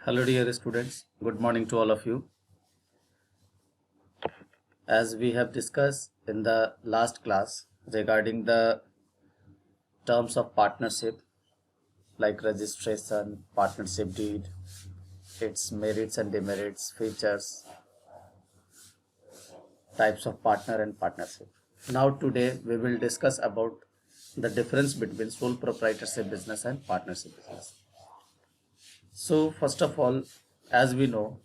Hello dear students, good morning to all of you. As we have discussed in the last class regarding the terms of partnership like registration, partnership deed, its merits and demerits, features, types of partner and partnership. Now today we will discuss about the difference between sole proprietorship business and partnership business. So first of all, as we know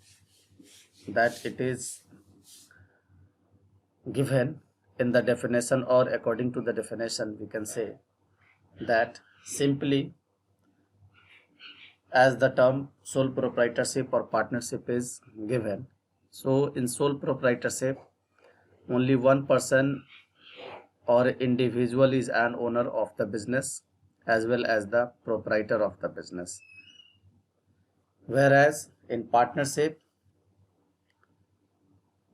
that it is given in the definition, or according to the definition we can say that simply as the term sole proprietorship or partnership is given. So in sole proprietorship only one person or individual is an owner of the business as well as the proprietor of the business, whereas in partnership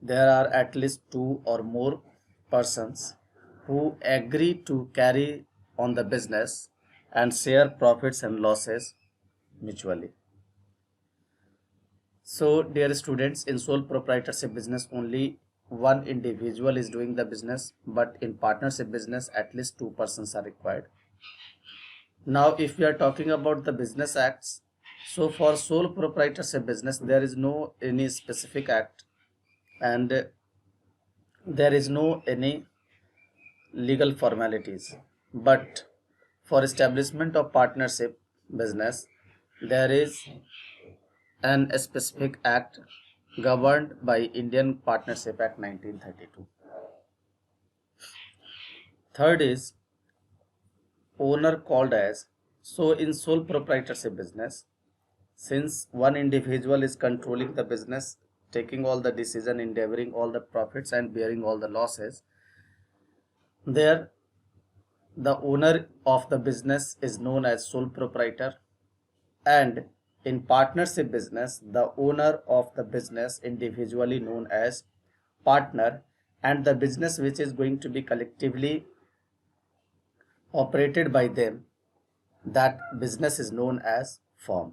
there are at least two or more persons who agree to carry on the business and share profits and losses mutually. So dear students, in sole proprietorship business only one individual is doing the business, but in partnership business at least two persons are required. Now if we are talking about the business acts, so for sole proprietorship business there is no any specific act and there is no any legal formalities, but for establishment of partnership business there is an specific act governed by Indian Partnership Act 1932. Third is owner called as. So in sole proprietorship business, since one individual is controlling the business, taking all the decision, endeavoring all the profits and bearing all the losses, there the owner of the business is known as sole proprietor, and in partnership business the owner of the business individually known as partner, and the business which is going to be collectively operated by them, that business is known as firm.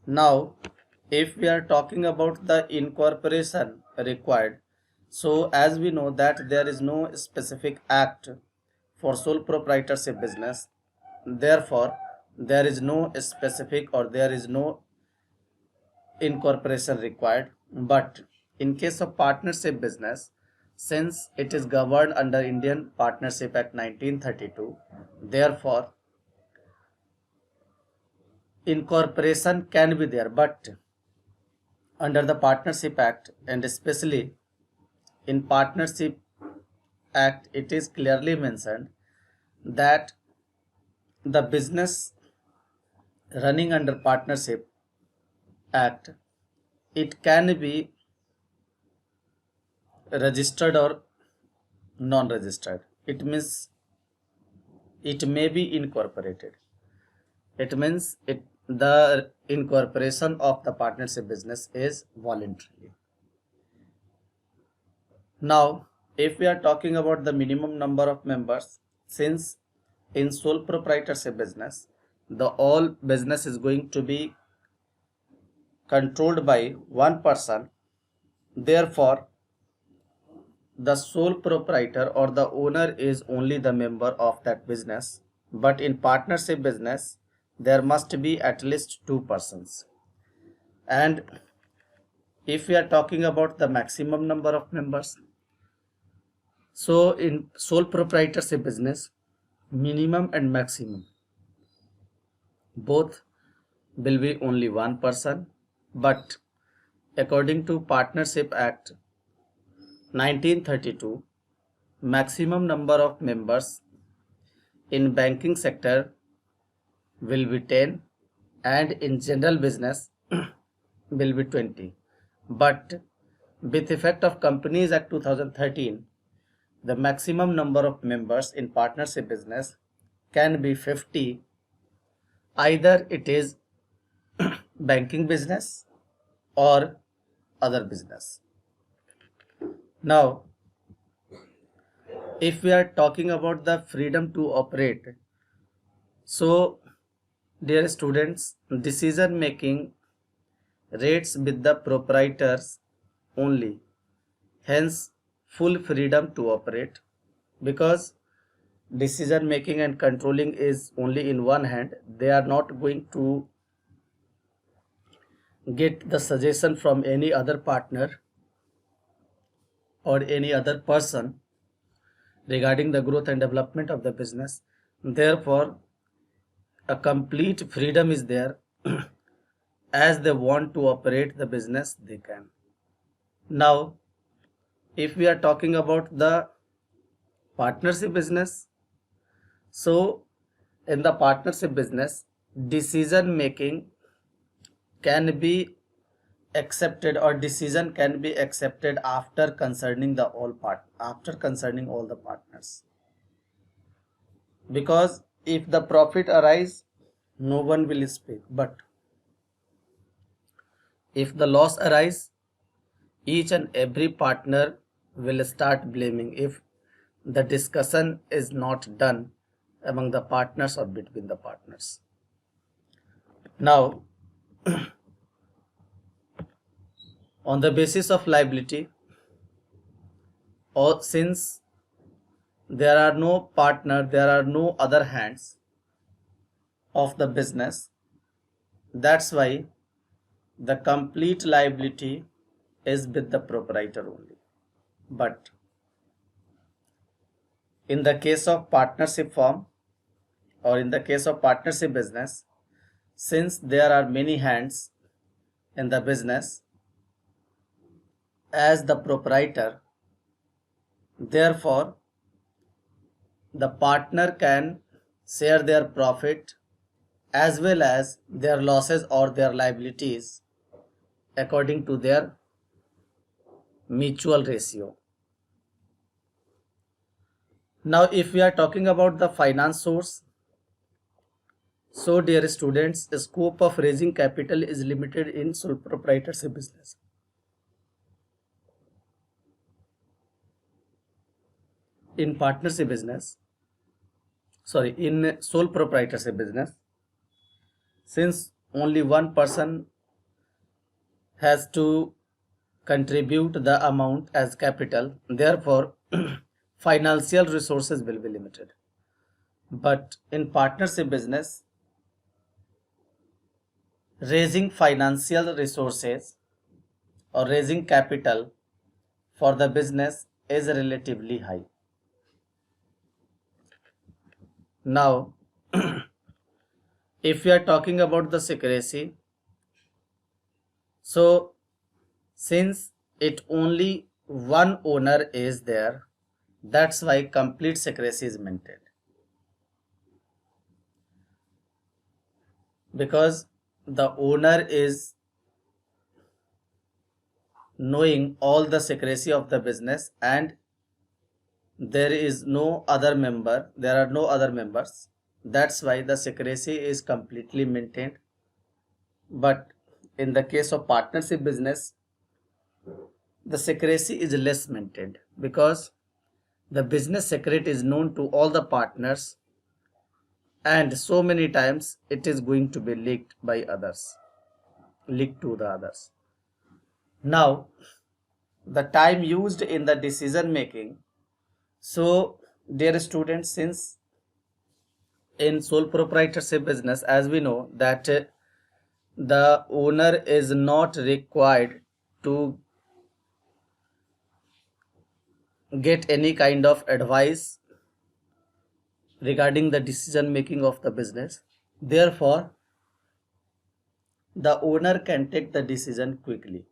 Now if we are talking about the incorporation required, so as we know that there is no specific act for sole proprietorship business, therefore there is no specific or there is no incorporation required. But in case of partnership business, since it is governed under Indian Partnership Act 1932, therefore incorporation can be there, but under the Partnership Act and especially in Partnership Act it is clearly mentioned that the business running under Partnership Act, it can be registered or non-registered. It means it may be incorporated. It means the incorporation of the partnership business is voluntary. Now if we are talking about the minimum number of members, since in sole proprietorship business the all business is going to be controlled by one person, therefore the sole proprietor or the owner is only the member of that business. But in partnership business there must be at least two persons, and if we are talking about the maximum number of members, so in sole proprietorship business minimum and maximum both will be only one person, but according to Partnership Act 1932, maximum number of members in banking sector will be 10 and in general business will be 20. But with effect of Companies Act 2013, the maximum number of members in partnership business can be 50, either it is banking business or other business. Now if we are talking about the freedom to operate, so dear students, decision making rates with the proprietors only, hence full freedom to operate, because decision making and controlling is only in one hand. They are not going to get the suggestion from any other partner or any other person regarding the growth and development of the business. Therefore, a complete freedom is there. As they want to operate the business, they can. Now, if we are talking about the partnership business, so in the partnership business, decision making can be accepted, or decision can be accepted after concerning all the partners, because if the profit arise, no one will speak, but if the loss arise, each and every partner will start blaming if the discussion is not done among the partners or between the partners. Now, on the basis of liability, or since there are no partner, there are no other hands of the business, that's why the complete liability is with the proprietor only. But in the case of partnership firm, or in the case of partnership business, since there are many hands in the business as the proprietor, therefore the partner can share their profit as well as their losses or their liabilities according to their mutual ratio. Now, if we are talking about the finance source, so dear students, scope of raising capital is limited in sole proprietorship business. In partnership business, in sole proprietorship business, since only one person has to contribute the amount as capital, therefore financial resources will be limited. But in partnership business, raising financial resources or raising capital for the business is relatively high. Now, if we are talking about the secrecy, so since it only one owner is there, that's why complete secrecy is maintained, because the owner is knowing all the secrecy of the business and there are no other members, that's why the secrecy is completely maintained. But in the case of partnership business, the secrecy is less maintained, because the business secret is known to all the partners and so many times it is going to be leaked to the others. Now, the time used in the decision making, so dear students, since in sole proprietorship business, as we know that the owner is not required to get any kind of advice regarding the decision making of the business, therefore the owner can take the decision quickly.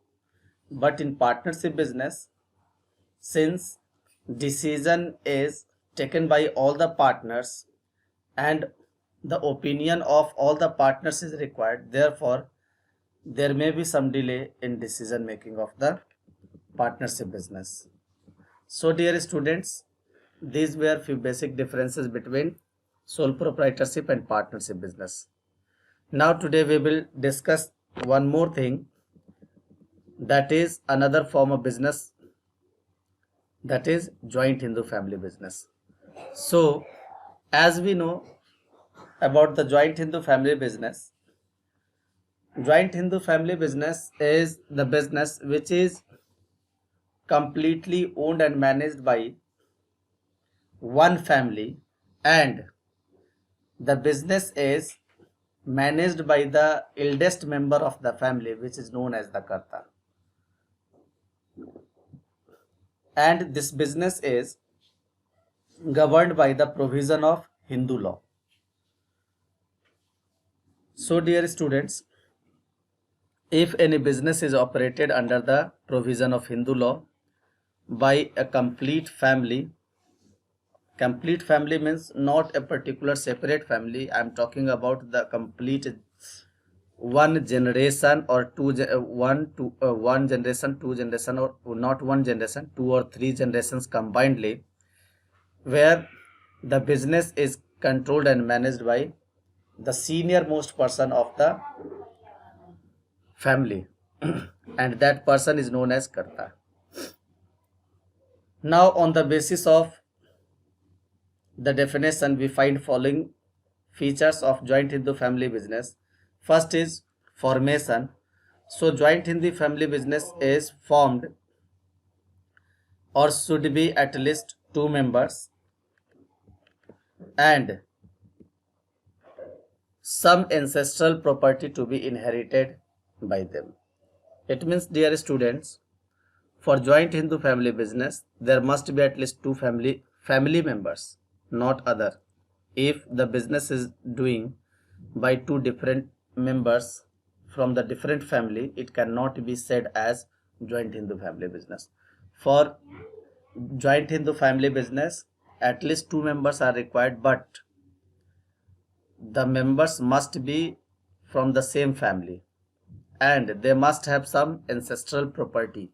But in partnership business, since decision is taken by all the partners and the opinion of all the partners is required, therefore there may be some delay in decision making of the partnership business. So dear students, these were few basic differences between sole proprietorship and partnership business. Now today we will discuss one more thing, that is another form of business, that is joint Hindu family business. So as we know about the joint Hindu family business, Joint Hindu family business is the business which is completely owned and managed by one family, and the business is managed by the eldest member of the family, which is known as the Karta. And this business is governed by the provision of Hindu law. So, dear students, if any business is operated under the provision of Hindu law by a complete family means not a particular separate family. I am talking about the complete one generation or one generation, two generation, or not one generation, two or three generations combinedly, where the business is controlled and managed by the senior most person of the family and that person is known as Karta. Now, on the basis of the definition, we find following features of joint Hindu family business. First is formation. So joint Hindu family business is formed or should be at least two members and some ancestral property to be inherited by them. It means, dear students, for joint Hindu family business, there must be at least two family members, not other. If the business is doing by two different members from the different family, it cannot be said as joint Hindu family business. For joint Hindu family business, at least two members are required, but the members must be from the same family and they must have some ancestral property.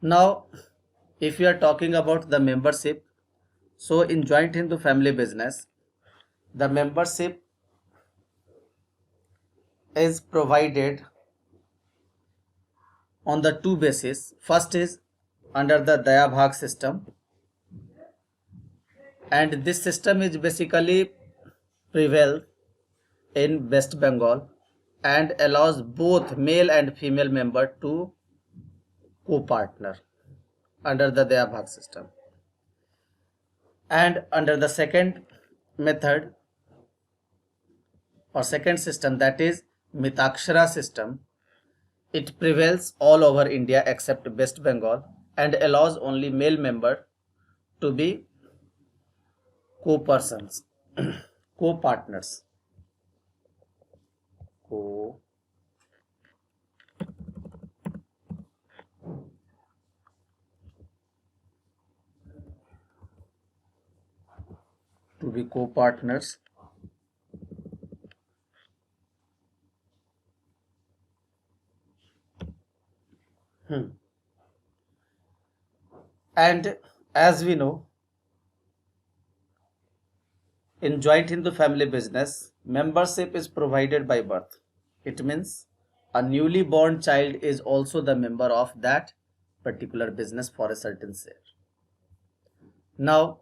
Now, if we are talking about the membership, so in joint Hindu family business, the membership is provided on the two bases. First is under the Daya Bhag system, and this system is basically prevail in West Bengal and allows both male and female member to co-partner under the Daya Bhag system. And under the second method or second system, that is Mitakshara system, it prevails all over India except West Bengal and allows only male member to be co-persons, co-partners. To be co-partners. And as we know, in joint Hindu family business, membership is provided by birth. It means a newly born child is also the member of that particular business for a certain share. Now,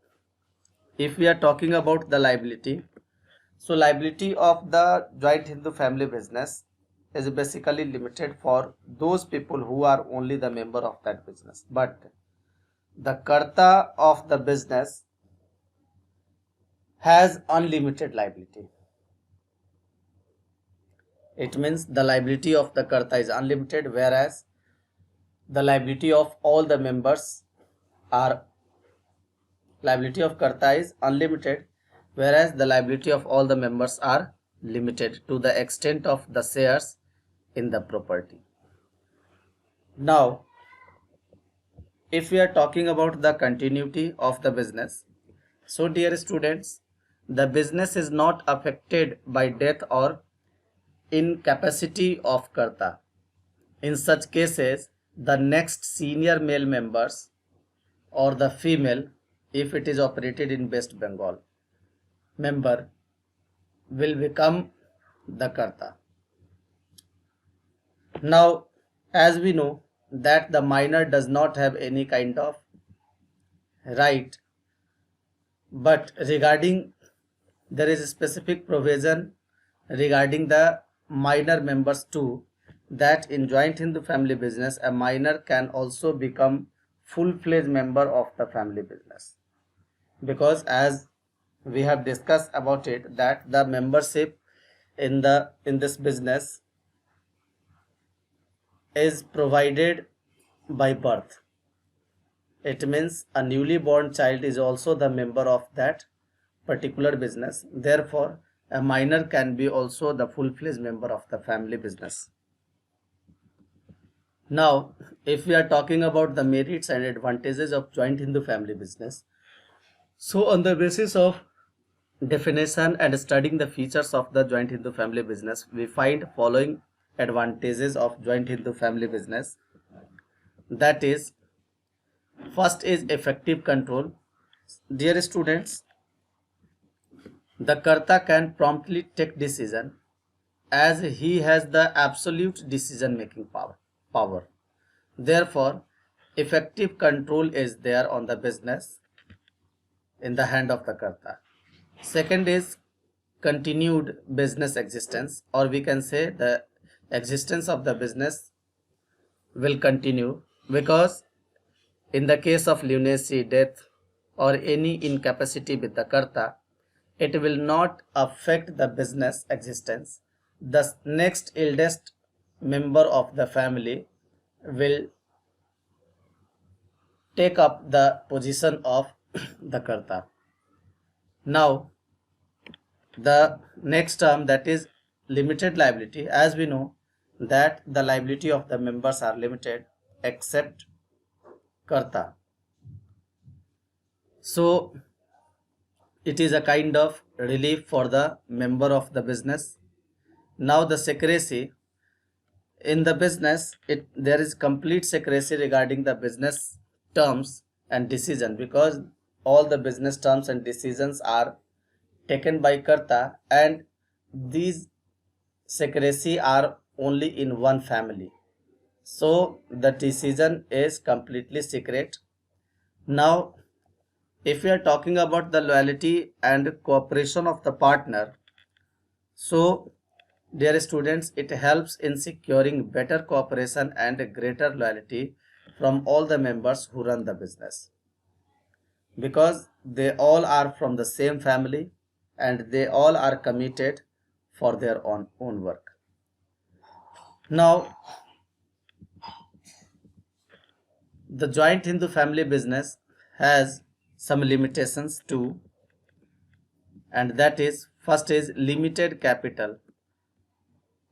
if we are talking about the liability, so liability of the joint Hindu family business is basically limited for those people who are only the member of that business, but the Karta of the business has unlimited liability. It means the liability of the Karta is unlimited, whereas the liability of all the members are liability of Karta is unlimited, whereas the liability of all the members are limited to the extent of the shares in the property. Now, if we are talking about the continuity of the business, so dear students, the business is not affected by death or incapacity of Karta. In such cases, the next senior male members or the female, if it is operated in West Bengal, member will become the Karta. Now, as we know that the minor does not have any kind of right, but regarding there is a specific provision regarding the minor members too, that in joint Hindu family business a minor can also become full-fledged member of the family business, because as we have discussed about it, that the membership in this business is provided by birth. It means a newly born child is also the member of that particular business. Therefore, a minor can be also the full-fledged member of the family business. Now, if we are talking about the merits and advantages of joint Hindu family business, so on the basis of definition and studying the features of the joint Hindu family business, we find following advantages of joint Hindu family business. That is, first is effective control. Dear students, the Karta can promptly take decision as he has the absolute decision making power. Therefore, effective control is there on the business in the hand of the Karta. Second is continued business existence, or we can say the existence of the business will continue, because in the case of lunacy, death, or any incapacity with the Karta, it will not affect the business existence. The next eldest member of the family will take up the position of the Karta. Now, the next term, that is limited liability. As we know that the liability of the members are limited except Karta. So it is a kind of relief for the member of the business. Now the secrecy in the business, there is complete secrecy regarding the business terms and decision, because all the business terms and decisions are taken by Karta, and these secrecy are only in one family. So the decision is completely secret. Now, if we are talking about the loyalty and cooperation of the partner, so dear students, it helps in securing better cooperation and greater loyalty from all the members who run the business, because they all are from the same family and they all are committed for their own work. Now, the joint Hindu family business has some limitations too, and that is, first is limited capital.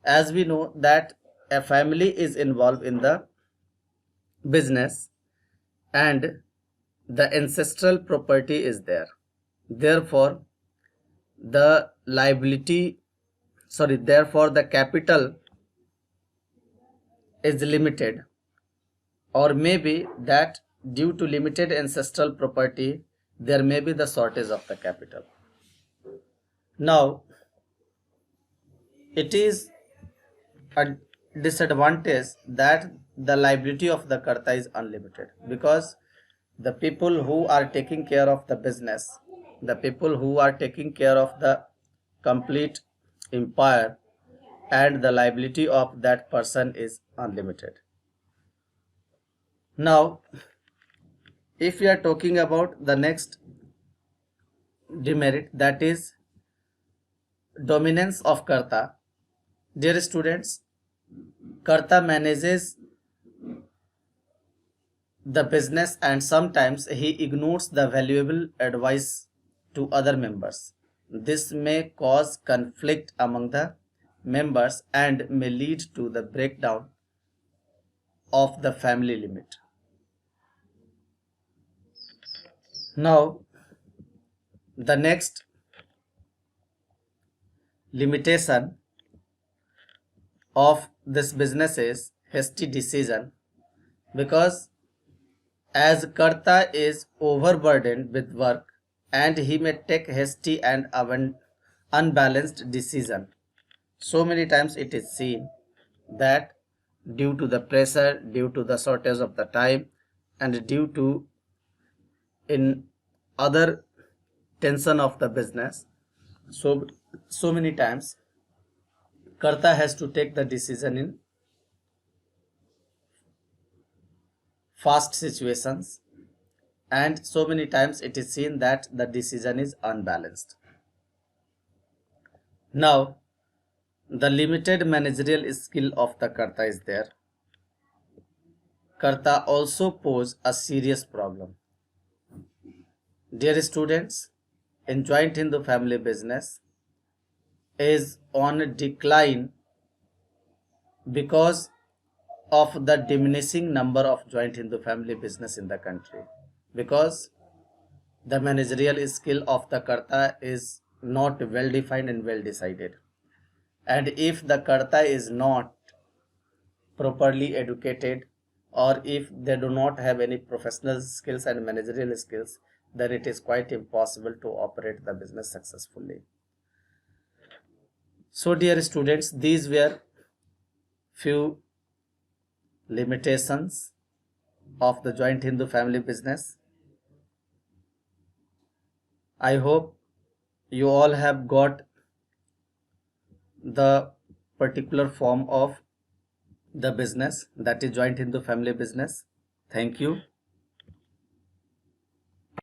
As we know that a family is involved in the business and the ancestral property is there. Therefore, the capital is limited, or maybe that due to limited ancestral property, there may be the shortage of the capital. Now, it is a disadvantage that the liability of the Karta is unlimited, because the people who are taking care of the business, the people who are taking care of the complete empire, and the liability of that person is unlimited. Now, if we are talking about the next demerit, that is dominance of Karta. Dear students, Karta manages the business and sometimes he ignores the valuable advice to other members. This may cause conflict among the members and may lead to the breakdown of the family limit. Now, the next limitation of this business is hasty decision, because as Karta is overburdened with work and he may take hasty and unbalanced decision. So many times it is seen that due to the pressure, due to the shortage of the time, and due to in other tension of the business, so many times Karta has to take the decision in fast situations, and so many times it is seen that the decision is unbalanced. Now, the limited managerial skill of the Karta is there. Karta also pose a serious problem. Dear students, in joint Hindu family business is on decline because of the diminishing number of joint Hindu family business in the country, because the managerial skill of the Karta is not well defined and well decided. And if the Karta is not properly educated, or if they do not have any professional skills and managerial skills, then it is quite impossible to operate the business successfully. So dear students, these were few limitations of the joint Hindu family business. I hope you all have got the particular form of the business, that is joint Hindu family business. Thank you.